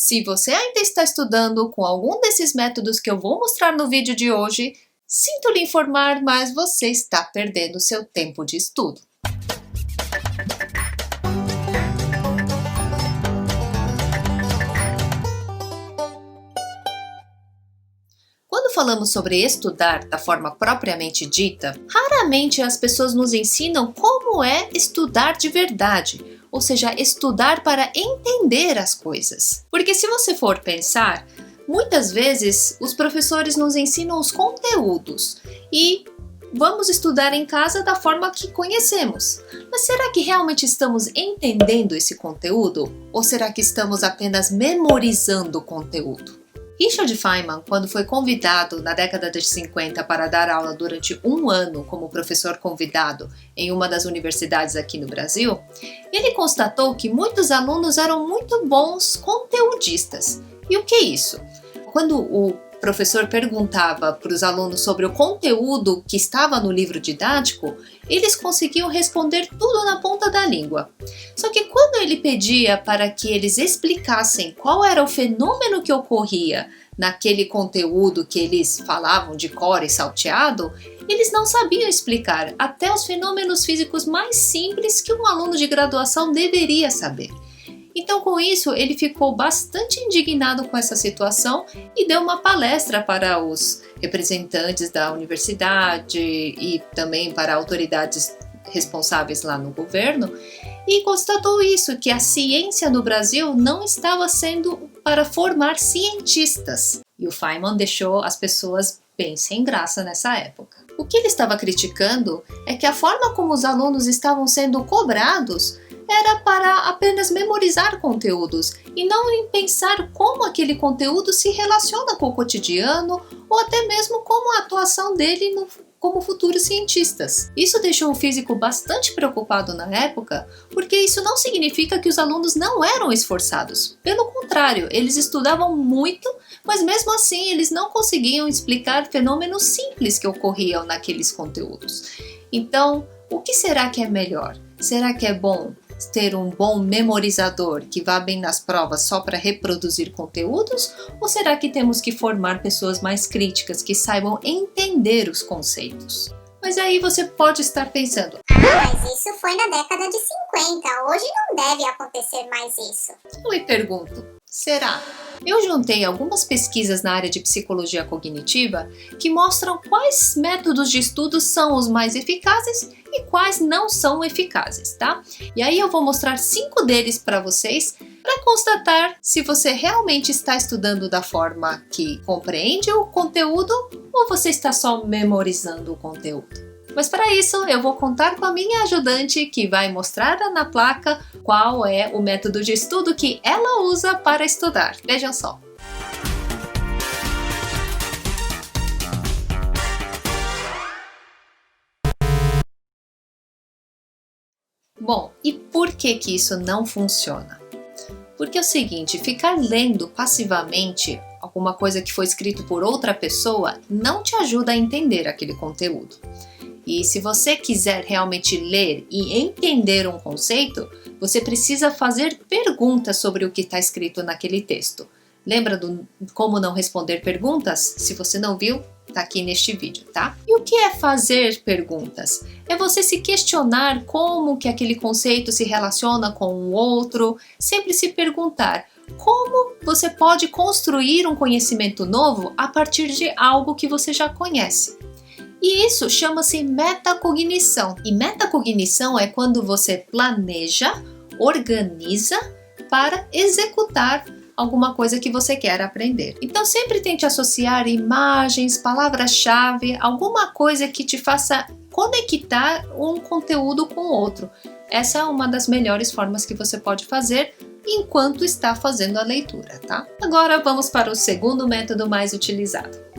Se você ainda está estudando com algum desses métodos que eu vou mostrar no vídeo de hoje, sinto lhe informar, mas você está perdendo seu tempo de estudo. Quando falamos sobre estudar da forma propriamente dita, raramente as pessoas nos ensinam como é estudar de verdade, ou seja, estudar para entender as coisas. Porque se você for pensar, muitas vezes os professores nos ensinam os conteúdos e vamos estudar em casa da forma que conhecemos. Mas será que realmente estamos entendendo esse conteúdo? Ou será que estamos apenas memorizando o conteúdo? Richard Feynman, quando foi convidado na década de 50 para dar aula durante um ano como professor convidado em uma das universidades aqui no Brasil, ele constatou que muitos alunos eram muito bons conteudistas. E o que é isso? Quando o professor perguntava para os alunos sobre o conteúdo que estava no livro didático, eles conseguiam responder tudo na ponta da língua. Só que quando ele pedia para que eles explicassem qual era o fenômeno que ocorria naquele conteúdo que eles falavam de cor e salteado, eles não sabiam explicar até os fenômenos físicos mais simples que um aluno de graduação deveria saber. Então, com isso, ele ficou bastante indignado com essa situação e deu uma palestra para os representantes da universidade e também para autoridades responsáveis lá no governo e constatou isso, que a ciência no Brasil não estava sendo para formar cientistas. E o Feynman deixou as pessoas bem sem graça nessa época. O que ele estava criticando é que a forma como os alunos estavam sendo cobrados era para apenas memorizar conteúdos e não em pensar como aquele conteúdo se relaciona com o cotidiano ou até mesmo como a atuação dele como futuros cientistas. Isso deixou o físico bastante preocupado na época, porque isso não significa que os alunos não eram esforçados. Pelo contrário, eles estudavam muito, mas mesmo assim eles não conseguiam explicar fenômenos simples que ocorriam naqueles conteúdos. Então, o que será que é melhor? Será que é bom ter um bom memorizador que vá bem nas provas só para reproduzir conteúdos? Ou será que temos que formar pessoas mais críticas que saibam entender os conceitos? Mas aí você pode estar pensando: mas isso foi na década de 50, hoje não deve acontecer mais isso. Eu lhe pergunto, será? Eu juntei algumas pesquisas na área de psicologia cognitiva que mostram quais métodos de estudo são os mais eficazes e quais não são eficazes, tá? E aí eu vou mostrar 5 deles para vocês para constatar se você realmente está estudando da forma que compreende o conteúdo ou você está só memorizando o conteúdo. Mas para isso eu vou contar com a minha ajudante que vai mostrar na placa qual é o método de estudo que ela usa para estudar. Vejam só. Bom, e por que isso não funciona? Porque é o seguinte, ficar lendo passivamente alguma coisa que foi escrito por outra pessoa não te ajuda a entender aquele conteúdo. E se você quiser realmente ler e entender um conceito, você precisa fazer perguntas sobre o que está escrito naquele texto. Lembra do como não responder perguntas? Se você não viu, está aqui neste vídeo, tá? E o que é fazer perguntas? É você se questionar como que aquele conceito se relaciona com o outro, sempre se perguntar como você pode construir um conhecimento novo a partir de algo que você já conhece. E isso chama-se metacognição. E metacognição é quando você planeja, organiza para executar alguma coisa que você quer aprender. Então sempre tente associar imagens, palavras-chave, alguma coisa que te faça conectar um conteúdo com o outro. Essa é uma das melhores formas que você pode fazer enquanto está fazendo a leitura, tá? Agora vamos para o segundo método mais utilizado.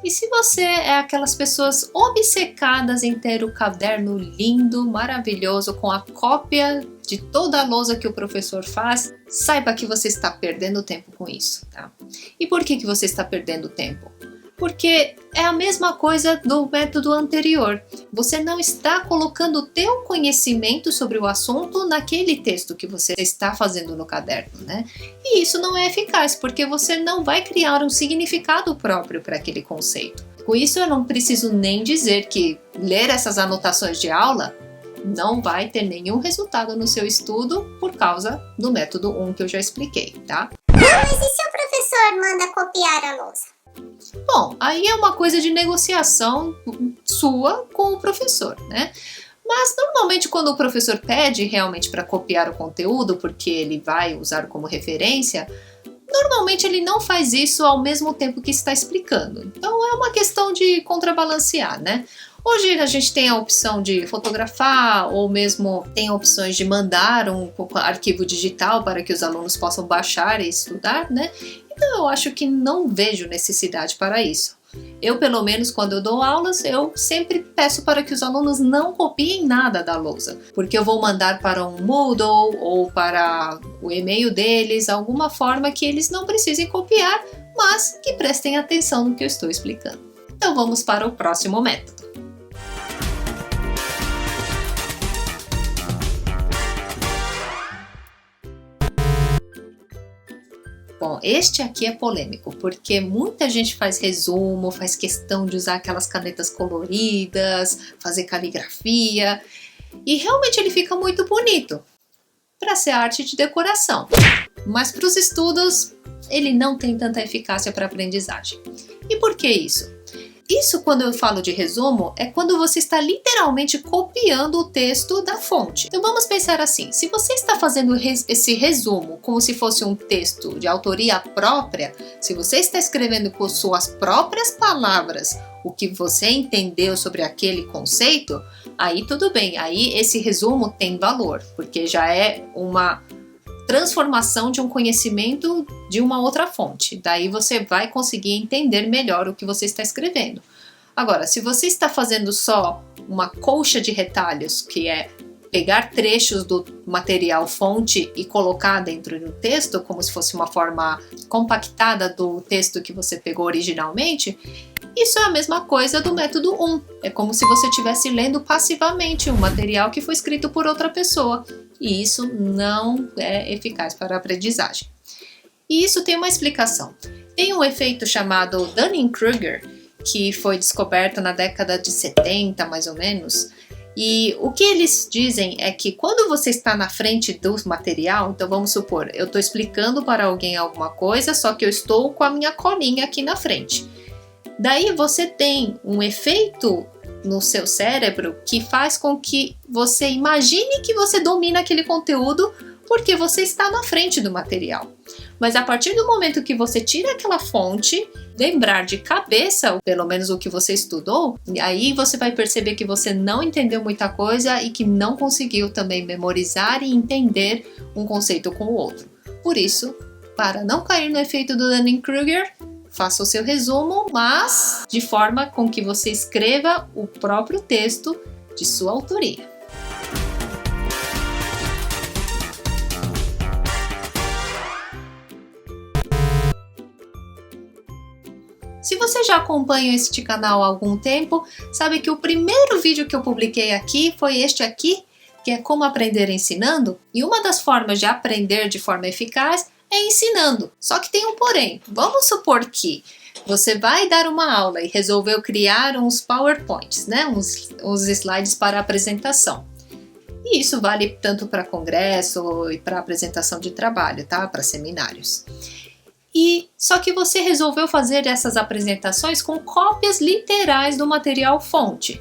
E se você é aquelas pessoas obcecadas em ter o caderno lindo, maravilhoso, com a cópia de toda a lousa que o professor faz, saiba que você está perdendo tempo com isso, tá? E por que você está perdendo tempo? porque é a mesma coisa do método anterior. Você não está colocando o teu conhecimento sobre o assunto naquele texto que você está fazendo no caderno, né? E isso não é eficaz, porque você não vai criar um significado próprio para aquele conceito. Com isso, eu não preciso nem dizer que ler essas anotações de aula não vai ter nenhum resultado no seu estudo por causa do método 1 que eu já expliquei, tá? Mas e se o professor manda copiar a lousa? Bom, aí é uma coisa de negociação sua com o professor, né? Mas normalmente quando o professor pede realmente para copiar o conteúdo, porque ele vai usar como referência, normalmente ele não faz isso ao mesmo tempo que está explicando. Então é uma questão de contrabalancear, né? Hoje a gente tem a opção de fotografar ou mesmo tem opções de mandar um arquivo digital para que os alunos possam baixar e estudar, né? Então eu acho que não vejo necessidade para isso. Eu, pelo menos, quando eu dou aulas, eu sempre peço para que os alunos não copiem nada da lousa, porque eu vou mandar para um Moodle ou para o e-mail deles, alguma forma que eles não precisem copiar, mas que prestem atenção no que eu estou explicando. Então vamos para o próximo método. Bom, este aqui é polêmico, porque muita gente faz resumo, faz questão de usar aquelas canetas coloridas, fazer caligrafia, e realmente ele fica muito bonito para ser arte de decoração. Mas para os estudos, ele não tem tanta eficácia para a aprendizagem. E por que isso? Isso, quando eu falo de resumo, é quando você está literalmente copiando o texto da fonte. Então vamos pensar assim, se você está fazendo esse resumo como se fosse um texto de autoria própria, se você está escrevendo com suas próprias palavras o que você entendeu sobre aquele conceito, aí tudo bem, aí esse resumo tem valor, porque já é uma transformação de um conhecimento de uma outra fonte. Daí você vai conseguir entender melhor o que você está escrevendo. Agora, se você está fazendo só uma colcha de retalhos, que é pegar trechos do material fonte e colocar dentro do texto, como se fosse uma forma compactada do texto que você pegou originalmente, isso é a mesma coisa do método 1. É como se você estivesse lendo passivamente um material que foi escrito por outra pessoa. E isso não é eficaz para a aprendizagem. E isso tem uma explicação. Tem um efeito chamado Dunning-Kruger, que foi descoberto na década de 70, mais ou menos. E o que eles dizem é que quando você está na frente do material, então vamos supor, eu estou explicando para alguém alguma coisa, só que eu estou com a minha colinha aqui na frente. Daí você tem um efeito no seu cérebro que faz com que você imagine que você domina aquele conteúdo porque você está na frente do material. Mas a partir do momento que você tira aquela fonte, lembrar de cabeça, ou pelo menos o que você estudou, aí você vai perceber que você não entendeu muita coisa e que não conseguiu também memorizar e entender um conceito com o outro. Por isso, para não cair no efeito do Dunning-Kruger, faça o seu resumo, mas de forma com que você escreva o próprio texto de sua autoria. Se você já acompanha este canal há algum tempo, sabe que o primeiro vídeo que eu publiquei aqui foi este aqui, que é como aprender ensinando, e uma das formas de aprender de forma eficaz é ensinando. Só que tem um porém. Vamos supor que você vai dar uma aula e resolveu criar uns PowerPoints, né? uns slides para apresentação. E isso vale tanto para congresso e para apresentação de trabalho, tá? Para seminários. E só que você resolveu fazer essas apresentações com cópias literais do material fonte.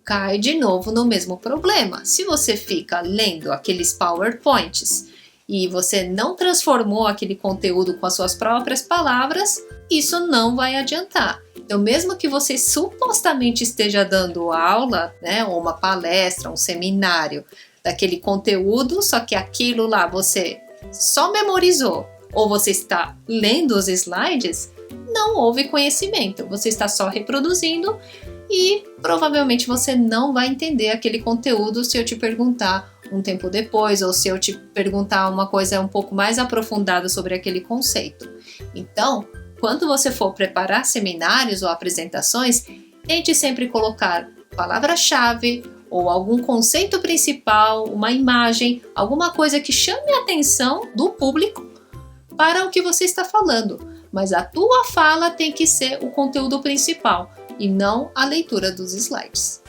Cai de novo no mesmo problema. Se você fica lendo aqueles PowerPoints e você não transformou aquele conteúdo com as suas próprias palavras, isso não vai adiantar. Então, mesmo que você supostamente esteja dando aula, né, ou uma palestra, um seminário daquele conteúdo, só que aquilo lá você só memorizou, ou você está lendo os slides, não houve conhecimento. Você está só reproduzindo e provavelmente você não vai entender aquele conteúdo se eu te perguntar um tempo depois, ou se eu te perguntar uma coisa um pouco mais aprofundada sobre aquele conceito. Então, quando você for preparar seminários ou apresentações, tente sempre colocar palavra-chave ou algum conceito principal, uma imagem, alguma coisa que chame a atenção do público para o que você está falando. Mas a tua fala tem que ser o conteúdo principal e não a leitura dos slides.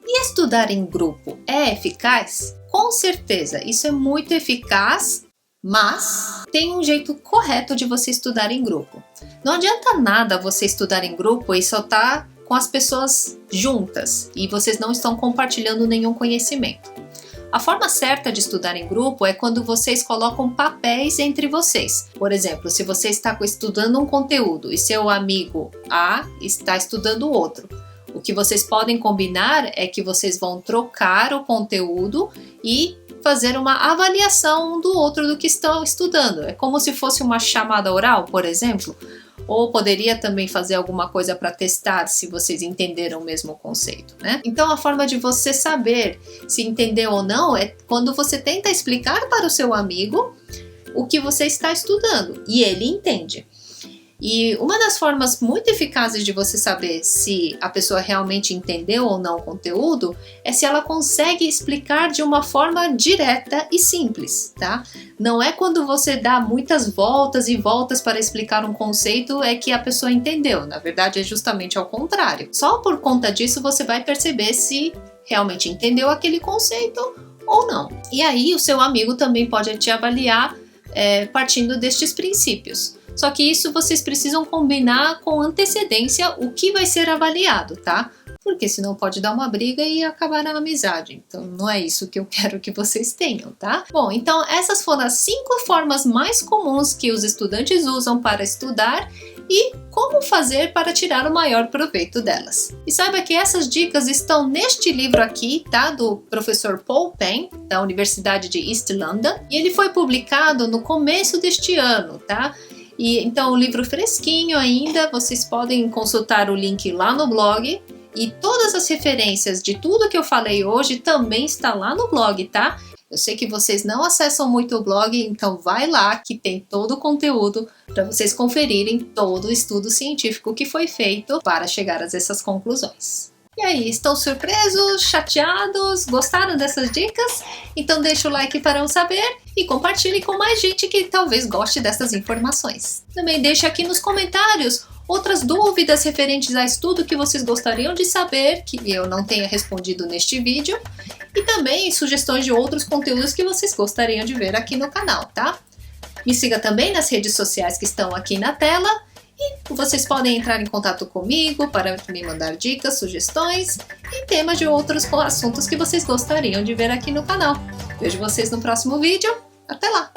E estudar em grupo é eficaz? Com certeza, isso é muito eficaz, mas tem um jeito correto de você estudar em grupo. Não adianta nada você estudar em grupo e só estar com as pessoas juntas e vocês não estão compartilhando nenhum conhecimento. A forma certa de estudar em grupo é quando vocês colocam papéis entre vocês. Por exemplo, se você está estudando um conteúdo e seu amigo A está estudando outro, o que vocês podem combinar é que vocês vão trocar o conteúdo e fazer uma avaliação um do outro do que estão estudando. É como se fosse uma chamada oral, por exemplo, ou poderia também fazer alguma coisa para testar se vocês entenderam o mesmo conceito, né? Então a forma de você saber se entendeu ou não é quando você tenta explicar para o seu amigo o que você está estudando e ele entende. E uma das formas muito eficazes de você saber se a pessoa realmente entendeu ou não o conteúdo é se ela consegue explicar de uma forma direta e simples, tá? Não é quando você dá muitas voltas e voltas para explicar um conceito é que a pessoa entendeu. Na verdade, é justamente ao contrário. Só por conta disso você vai perceber se realmente entendeu aquele conceito ou não. E aí o seu amigo também pode te avaliar partindo destes princípios. Só que isso vocês precisam combinar com antecedência o que vai ser avaliado, tá? Porque senão pode dar uma briga e acabar na amizade. Então não é isso que eu quero que vocês tenham, tá? Bom, então essas foram as 5 formas mais comuns que os estudantes usam para estudar e como fazer para tirar o maior proveito delas. E saiba que essas dicas estão neste livro aqui, tá? Do professor Paul Penn, da Universidade de East London. E ele foi publicado no começo deste ano, tá? E então o livro fresquinho ainda, vocês podem consultar o link lá no blog e todas as referências de tudo que eu falei hoje também está lá no blog, tá? Eu sei que vocês não acessam muito o blog, então vai lá que tem todo o conteúdo para vocês conferirem todo o estudo científico que foi feito para chegar a essas conclusões. E aí, estão surpresos, chateados, gostaram dessas dicas? Então deixa o like para eu saber e compartilhe com mais gente que talvez goste dessas informações. Também deixa aqui nos comentários outras dúvidas referentes a estudo que vocês gostariam de saber, que eu não tenha respondido neste vídeo, e também sugestões de outros conteúdos que vocês gostariam de ver aqui no canal, tá? Me siga também nas redes sociais que estão aqui na tela, e vocês podem entrar em contato comigo para me mandar dicas, sugestões e temas de outros assuntos que vocês gostariam de ver aqui no canal. Vejo vocês no próximo vídeo. Até lá!